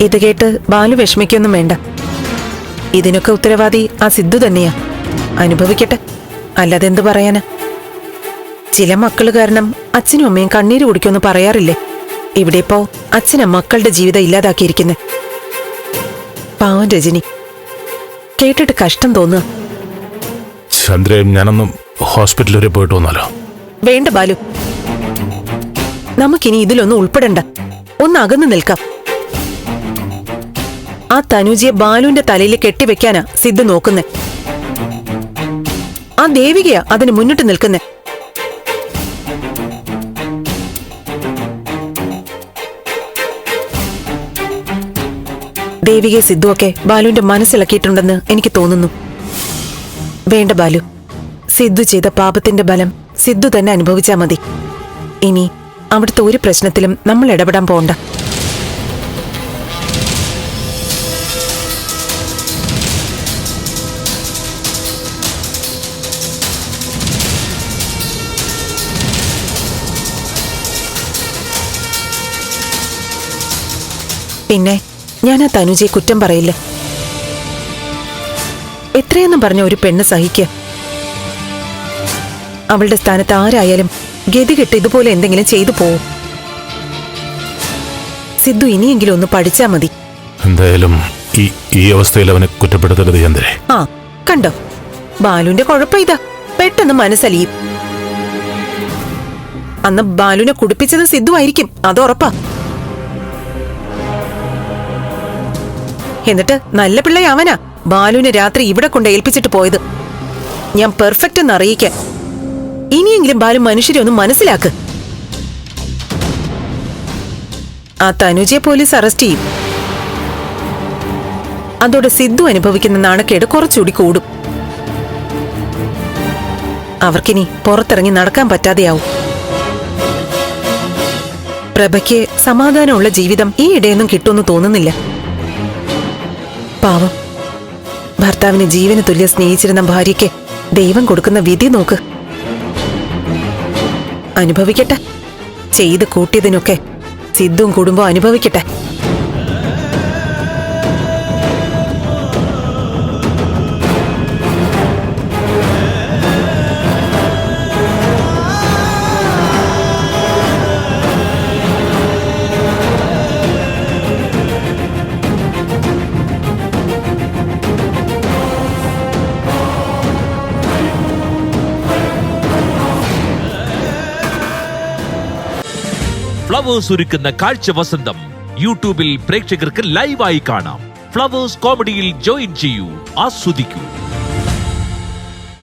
ഇത് കേട്ട് ബാലു വിഷമിക്കൊന്നും വേണ്ട. ഇതിനൊക്കെ ഉത്തരവാദി ആ സിദ്ധു തന്നെയാ. അനുഭവിക്കട്ടെ, അല്ലാതെ എന്ത് പറയാനാ. ചില മക്കള് കാരണം അച്ഛനും അമ്മയും കണ്ണീര് കുടിക്കുമെന്ന് പറയാറില്ലേ? ഇവിടെ ഇപ്പോ അച്ഛനാ മക്കളുടെ ജീവിതം ഇല്ലാതാക്കിയിരിക്കുന്നെ. പാവം രജനി, കേട്ടിട്ട് കഷ്ടം തോന്നുക. ചന്ദ്രയും ഞാനൊന്നും ഹോസ്പിറ്റൽ വരെ പോയിട്ട് വന്നാലോ? വേണ്ട ബാലു, നമുക്കിനി ഇതിലൊന്നും ഉൾപ്പെടണ്ട. ഒന്ന് അകന്നു നിൽക്കാം. ആ തനുജിയെ ബാലുവിന്റെ തലയിൽ കെട്ടിവെക്കാനാ സിദ്ധു നോക്കുന്നേ. ആ ദേവികയാ അതിന് മുന്നിട്ട് നിൽക്കുന്നേ. ദേവികയെ സിദ്ധുവൊക്കെ ബാലുവിന്റെ മനസ്സിലാക്കിയിട്ടുണ്ടെന്ന് എനിക്ക് തോന്നുന്നു. വേണ്ട ബാലു, സിദ്ധു ചെയ്ത പാപത്തിന്റെ ബലം സിദ്ധു തന്നെ അനുഭവിച്ചാ മതി. ഇനി അവിടുത്തെ ഒരു പ്രശ്നത്തിലും നമ്മൾ ഇടപെടാൻ പോണ്ട. പിന്നെ ഞാൻ ആ തനുജയെ കുറ്റം പറയില്ല. എത്രയെന്നും പറഞ്ഞ ഒരു പെണ്ണ് സഹിക്കുക. അവളുടെ സ്ഥാനത്ത് ആരായാലും ഗതികെട്ട് ഇതുപോലെ എന്തെങ്കിലും ചെയ്തു പോവും. സിദ്ധു ഇനിയെങ്കിലും ഒന്ന് പഠിച്ചാ മതി. എന്തായാലും ഈ അവസ്ഥയിൽ അവനെ കുറ്റപ്പെടുത്തരുത് ചന്ദ്രേ. ആ കണ്ടോ, ബാലുവിന്റെ കുഴപ്പം ഇതാ, പെട്ടെന്ന് മനസ്സലിയും. അന്ന് ബാലുവിനെ കുടിപ്പിച്ചത് സിദ്ധു ആയിരിക്കും, അത് ഉറപ്പാ. എന്നിട്ട് നല്ല പിള്ളയാവനാ ബാലുവിനെ രാത്രി ഇവിടെ കൊണ്ട് ഏൽപ്പിച്ചിട്ട് പോയത്. ഞാൻ പെർഫെക്റ്റ് എന്ന് അറിയിക്കാൻ. ഇനിയെങ്കിലും ബാലു മനുഷ്യരെ ഒന്ന് മനസ്സിലാക്ക്. ആ തനുജയെ പോലീസ് അറസ്റ്റ് ചെയ്യും. അതോടെ സിദ്ധു അനുഭവിക്കുന്ന നാണക്കേട് കുറച്ചുകൂടി കൂടും. അവർക്കിനി പുറത്തിറങ്ങി നടക്കാൻ പറ്റാതെയാവും. പ്രഭയ്ക്ക് സമാധാനമുള്ള ജീവിതം ഈ ഇടയൊന്നും കിട്ടുമെന്ന് തോന്നുന്നില്ല. പാവം, ഭർത്താവിനെ ജീവന് തുല്യം സ്നേഹിച്ചിരുന്ന ഭാര്യയ്ക്ക് ദൈവം കൊടുക്കുന്ന വിധി നോക്ക്. അനുഭവിക്കട്ടെ, ചെയ്ത് കൂട്ടിയതിനൊക്കെ സിദ്ധുവും കുടുംബം അനുഭവിക്കട്ടെ. ഫ്ലവേഴ്സ് ഒരുക്കുന്ന കാഴ്ച വസന്തം യൂട്യൂബിൽ പ്രേക്ഷകർക്ക് ലൈവായി കാണാം. ഫ്ലവേഴ്സ് കോമഡിയിൽ ജോയിൻ ചെയ്യൂ, ആസ്വദിക്കൂ.